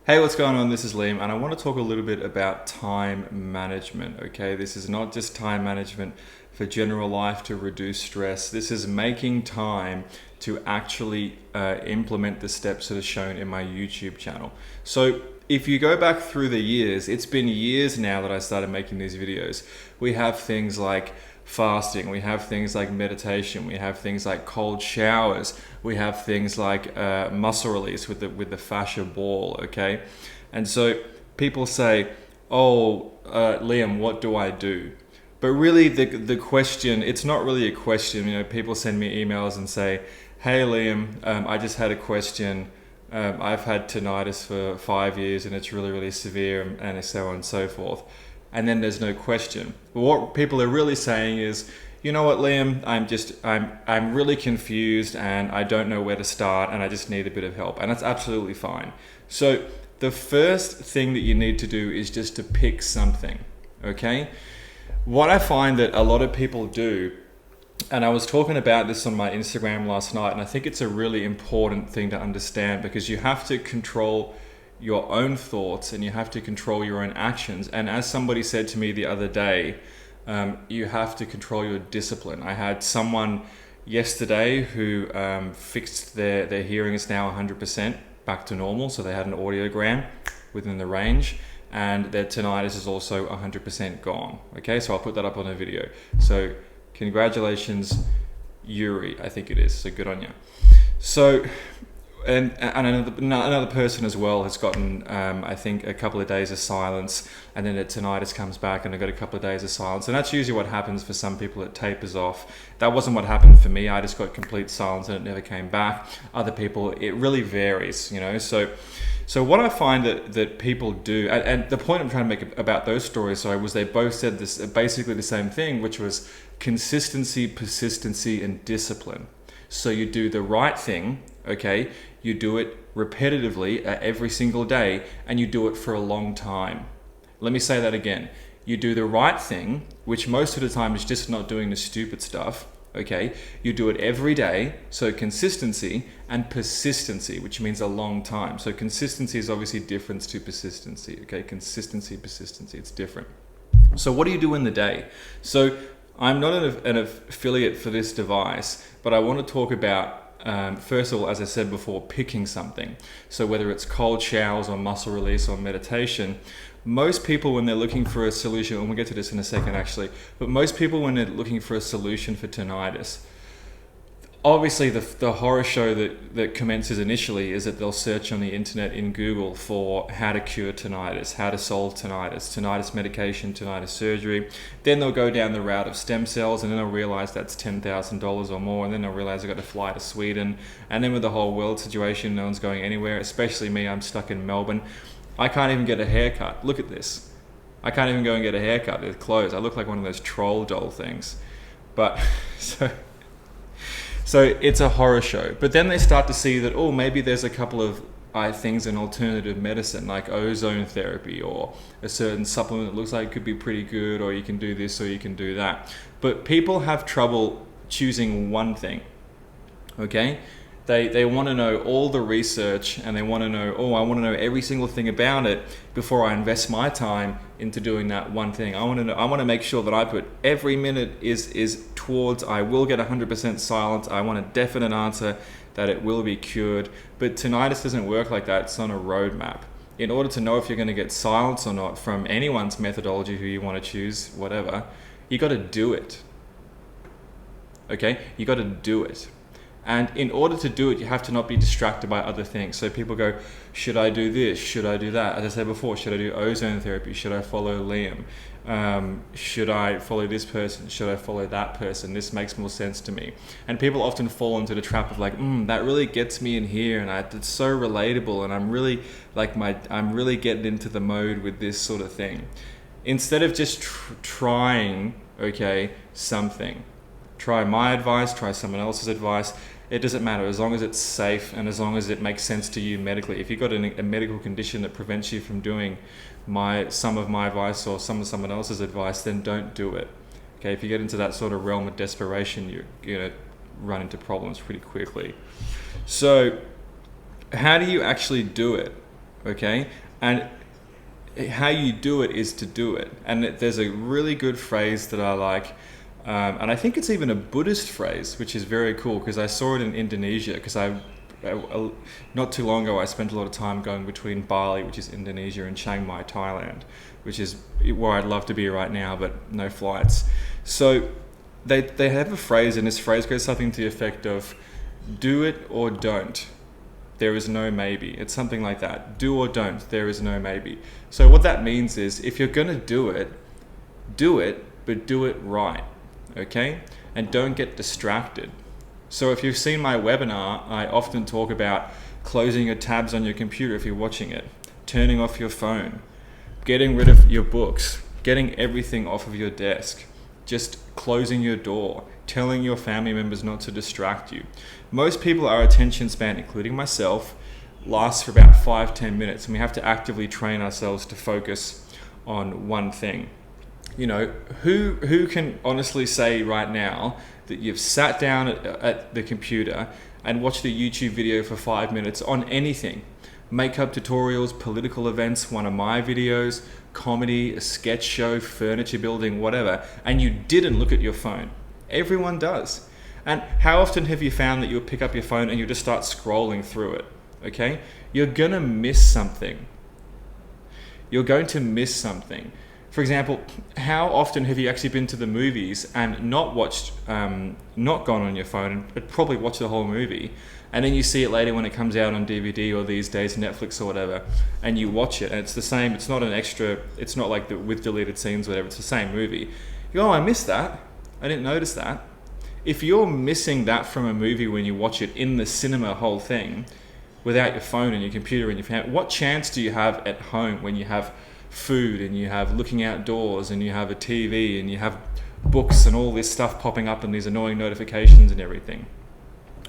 Hey, what's going on? This is Liam, and I want to talk a little bit about time management. Okay, this is not just time management for general life to reduce stress. This is making time to actually implement the steps that are shown in my YouTube channel. So, if you go back through the years, it's been years now that I started making these videos. We have things like fasting, we have things like meditation, we have things like cold showers, we have things like muscle release with the fascia ball. Okay, and so people say, "Oh, Liam, what do I do?" But really, the question, it's not really a question. You know, people send me emails and say, "Hey, Liam, I just had a question. I've had tinnitus for 5 years and it's really, really severe," and so on and so forth. And then there's no question. But what people are really saying is, "You know what, Liam, I'm really confused and I don't know where to start and I just need a bit of help." And that's absolutely fine. So the first thing that you need to do is just to pick something, okay? What I find that a lot of people do, and I was talking about this on my Instagram last night, and I think it's a really important thing to understand, because you have to control your own thoughts and you have to control your own actions. And as somebody said to me the other day, you have to control your discipline. I had someone yesterday who fixed their hearing is now 100% back to normal. So they had an audiogram within the range, and their tinnitus is also 100% gone. Okay, so I'll put that up on a video. So congratulations, Yuri, I think it is. So good on you. So, and another person as well has gotten, I think, a couple of days of silence, and then the tinnitus comes back and they got a couple of days of silence. And that's usually what happens for some people. It tapers off. That wasn't what happened for me. I just got complete silence and it never came back. Other people, it really varies, you know. So what I find that people do, and the point I'm trying to make about those stories, was they both said this basically the same thing, which was consistency, persistency, and discipline. So you do the right thing, okay? You do it repetitively every single day, and you do it for a long time. Let me say that again. You do the right thing, which most of the time is just not doing the stupid stuff, okay? You do it every day, so consistency, and persistency, which means a long time. So consistency is obviously different to persistency, okay? Consistency, persistency, it's different. So what do you do in the day? So I'm not an affiliate for this device, but I want to talk about, first of all, as I said before, picking something. So whether it's cold showers or muscle release or meditation, most people when they're looking for a solution, and we'll get to this in a second actually, but most people when they're looking for a solution for tinnitus, obviously the horror show that commences initially is that they'll search on the internet in Google for how to cure tinnitus, how to solve tinnitus medication, tinnitus surgery. Then they'll go down the route of stem cells, and then they'll realize that's $10,000 or more, and then they'll realize they've got to fly to Sweden. And then with the whole world situation, no one's going anywhere, especially me. I'm stuck in Melbourne. I can't even get a haircut. Look at this. I can't even go and get a haircut. They're closed. I look like one of those troll doll things. But So it's a horror show. But then they start to see that, oh, maybe there's a couple of things in alternative medicine, like ozone therapy or a certain supplement that looks like it could be pretty good, or you can do this or you can do that. But people have trouble choosing one thing, okay? They want to know all the research, and they want to know, oh, I want to know every single thing about it before I invest my time into doing that one thing. I want to make sure that I put every minute is towards, I will get 100% silence. I want a definite answer that it will be cured. But tinnitus doesn't work like that. It's on a roadmap. In order to know if you're going to get silence or not from anyone's methodology, who you want to choose, whatever, you got to do it. Okay? You got to do it. And in order to do it, you have to not be distracted by other things. So people go, should I do this? Should I do that? As I said before, should I do ozone therapy? Should I follow Liam? Should I follow this person? Should I follow that person? This makes more sense to me. And people often fall into the trap of like, that really gets me in here, and it's so relatable, and I'm really getting into the mode with this sort of thing. Instead of just trying, okay, something. Try my advice, try someone else's advice. It doesn't matter, as long as it's safe and as long as it makes sense to you medically. If you've got a medical condition that prevents you from doing some of my advice or some of someone else's advice, then don't do it. Okay, if you get into that sort of realm of desperation, you're gonna run into problems pretty quickly. So how do you actually do it? okay? And how you do it is to do it. And there's a really good phrase that I like, and I think it's even a Buddhist phrase, which is very cool because I saw it in Indonesia. Because not too long ago, I spent a lot of time going between Bali, which is Indonesia, and Chiang Mai, Thailand, which is where I'd love to be right now, but no flights. So they have a phrase, and this phrase goes something to the effect of, do it or don't. There is no maybe. It's something like that. Do or don't. There is no maybe. So what that means is, if you're going to do it, but do it right, okay? And don't get distracted. So if you've seen my webinar, I often talk about closing your tabs on your computer if you're watching it, turning off your phone, getting rid of your books, getting everything off of your desk, just closing your door, telling your family members not to distract you. Most people, our attention span, including myself, lasts for about 5-10 minutes, and we have to actively train ourselves to focus on one thing. You know, who can honestly say right now that you've sat down at the computer and watched a YouTube video for 5 minutes on anything? Makeup tutorials, political events, one of my videos, comedy, a sketch show, furniture building, whatever, and you didn't look at your phone. Everyone does. And how often have you found that you'll pick up your phone and you'll just start scrolling through it? Okay? You're gonna miss something. You're going to miss something. For example, how often have you actually been to the movies and not watched, not gone on your phone and probably watched the whole movie, and then you see it later when it comes out on DVD or these days Netflix or whatever, and you watch it and it's the same, it's not an extra, it's not like with deleted scenes or whatever, it's the same movie. You go, oh, I missed that. I didn't notice that. If you're missing that from a movie when you watch it in the cinema whole thing, without your phone and your computer and your family, what chance do you have at home when you have food and you have looking outdoors and you have a TV and you have books and all this stuff popping up and these annoying notifications and everything?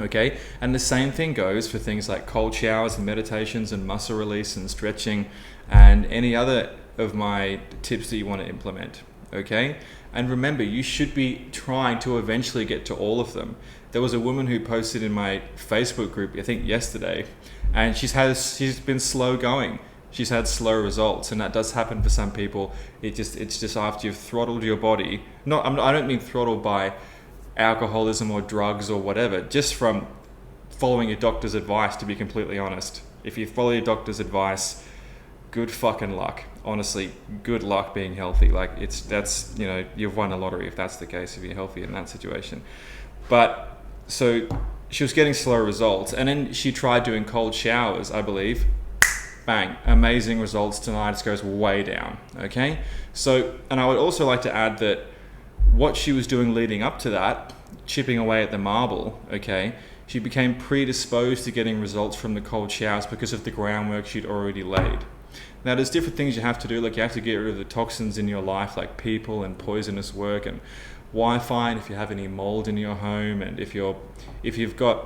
Okay, and the same thing goes for things like cold showers and meditations and muscle release and stretching and any other of my tips that you want to implement. Okay, and remember, you should be trying to eventually get to all of them. There was a woman who posted in my Facebook group, I think yesterday, and she's been slow going. She's had slow results, and that does happen for some people. It's just after you've throttled your body. I don't mean throttled by alcoholism or drugs or whatever, just from following your doctor's advice, to be completely honest. If you follow your doctor's advice, good fucking luck. Honestly, good luck being healthy. Like you've won a lottery if that's the case, if you're healthy in that situation. But so she was getting slow results, and then she tried doing cold showers, I believe. Bang, amazing results. Tonight it goes way down. Okay, so, and I would also like to add that what she was doing leading up to that, chipping away at the marble, okay, she became predisposed to getting results from the cold showers because of the groundwork she'd already laid. Now, there's different things you have to do, like you have to get rid of the toxins in your life, like people and poisonous work and Wi-Fi, and if you have any mold in your home, and if you've got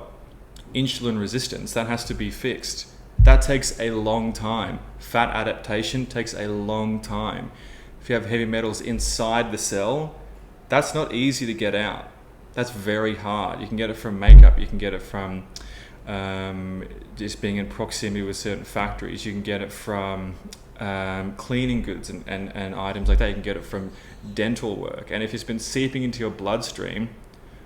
insulin resistance, that has to be fixed. That takes a long time. Fat adaptation takes a long time. If you have heavy metals inside the cell, that's not easy to get out. That's very hard. You can get it from makeup, you can get it from just being in proximity with certain factories, you can get it from cleaning goods and items like that, you can get it from dental work. And if it's been seeping into your bloodstream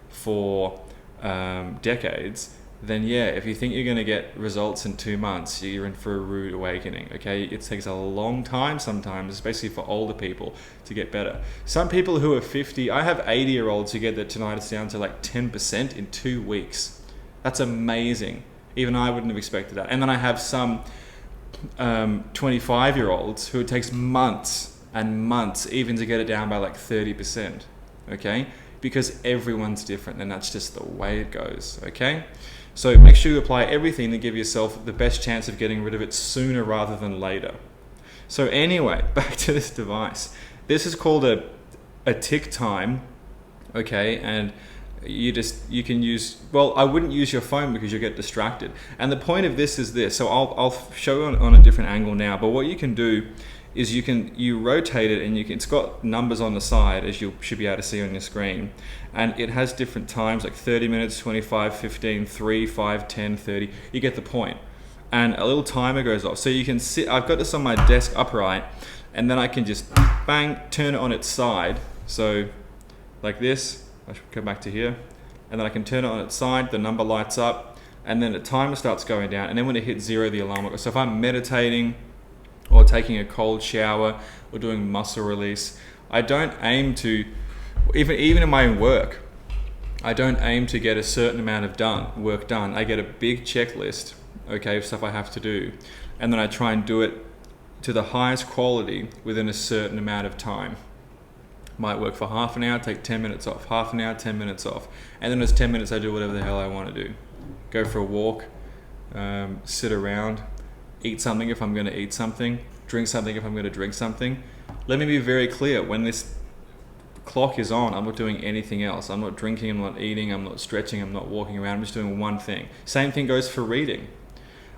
for decades, then yeah, if you think you're going to get results in 2 months, you're in for a rude awakening. Okay, it takes a long time sometimes, especially for older people, to get better. Some people who are 50, I have 80-year-olds who get their tinnitus down to like 10% in 2 weeks. That's amazing. Even I wouldn't have expected that. And then I have some 25-year-olds who it takes months and months even to get it down by like 30%. Okay, because everyone's different, and that's just the way it goes. Okay. So make sure you apply everything to give yourself the best chance of getting rid of it sooner rather than later. So anyway, back to this device. This is called a tick time, okay? And you can use, well, I wouldn't use your phone because you'll get distracted. And the point of this is this. So I'll show you on a different angle now, but what you can do is you rotate it, and it's got numbers on the side, as you should be able to see on your screen, and it has different times like 30 minutes, 25, 15, 3, 5, 10, 30. You get the point. and a little timer goes off. So you can sit, I've got this on my desk upright, and then I can just bang, turn it on its side. So like this, I should go back to here, and then I can turn it on its side, the number lights up, and then the timer starts going down, and then when it hits 0, the alarm will go. So if I'm meditating or taking a cold shower or doing muscle release, I don't aim to, even in my work, I don't aim to get a certain amount of work done. I get a big checklist, okay, of stuff I have to do, and then I try and do it to the highest quality within a certain amount of time. Might work for half an hour, take 10 minutes off, half an hour, 10 minutes off, and then those 10 minutes I do whatever the hell I want to do. Go for a walk, sit around, eat something if I'm going to eat something, drink something if I'm going to drink something. Let me be very clear, when this clock is on, I'm not doing anything else. I'm not drinking, I'm not eating, I'm not stretching, I'm not walking around, I'm just doing one thing. Same thing goes for reading.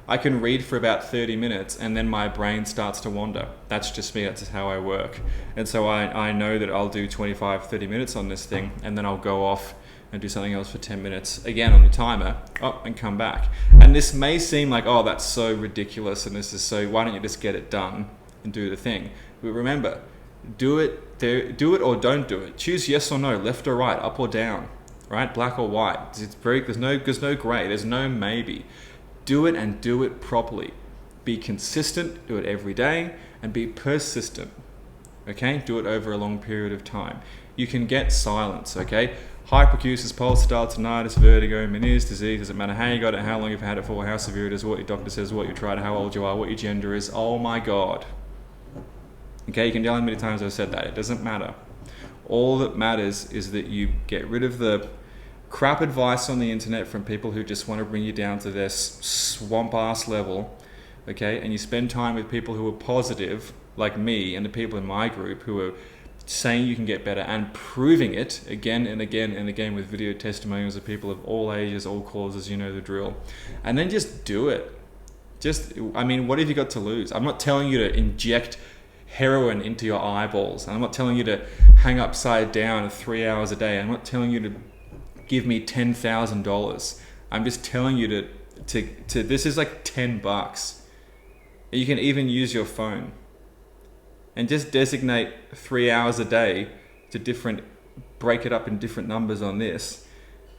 I can read for about 30 minutes and then my brain starts to wander. That's just me, that's just how I work. And so I know that I'll do 25, 30 minutes on this thing, and then I'll go off and do something else for 10 minutes, again on the timer, and come back. And this may seem like, oh, that's so ridiculous, and this is so, why don't you just get it done and do the thing? But remember, do it or don't do it. Choose yes or no, left or right, up or down, right? Black or white. There's no gray, there's no maybe. Do it and do it properly. Be consistent, do it every day, and be persistent, okay? Do it over a long period of time. You can get silence, okay? Hyperacusis, pulsatile, tinnitus, vertigo, Meniere's disease, doesn't matter how you got it, how long you've had it for, how severe it is, what your doctor says, what you tried, how old you are, what your gender is. Oh my God. Okay, you can tell how many times I've said that. It doesn't matter. All that matters is that you get rid of the crap advice on the internet from people who just want to bring you down to their swamp ass level, okay? And you spend time with people who are positive, like me and the people in my group who are saying you can get better and proving it again and again and again with video testimonials of people of all ages, all causes, you know the drill. And then just do it. What have you got to lose? I'm not telling you to inject heroin into your eyeballs. I'm not telling you to hang upside down 3 hours a day. I'm not telling you to give me $10,000. I'm just telling you to this is like $10. You can even use your phone and just designate 3 hours a day to break it up in different numbers on this,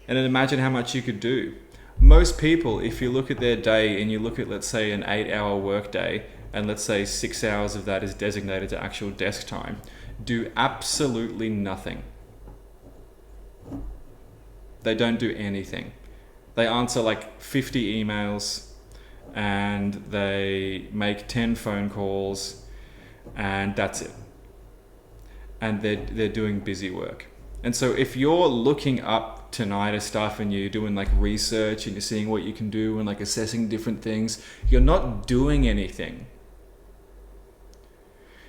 and then imagine how much you could do. Most people, if you look at their day and you look at, let's say, an 8-hour work day, and let's say 6 hours of that is designated to actual desk time, do absolutely nothing. They don't do anything. They answer like 50 emails and they make 10 phone calls, and that's it. And they're doing busy work. And so if you're looking up tinnitus stuff and you're doing like research and you're seeing what you can do and like assessing different things, you're not doing anything.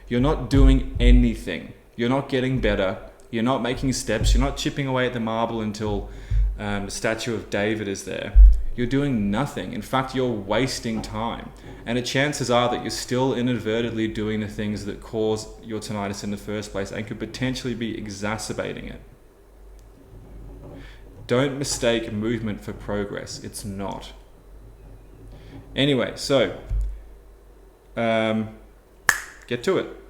You're not doing anything. You're not getting better. You're not making steps. You're not chipping away at the marble until the statue of David is there. You're doing nothing. In fact, you're wasting time. And the chances are that you're still inadvertently doing the things that cause your tinnitus in the first place and could potentially be exacerbating it. Don't mistake movement for progress. It's not. Anyway, so get to it.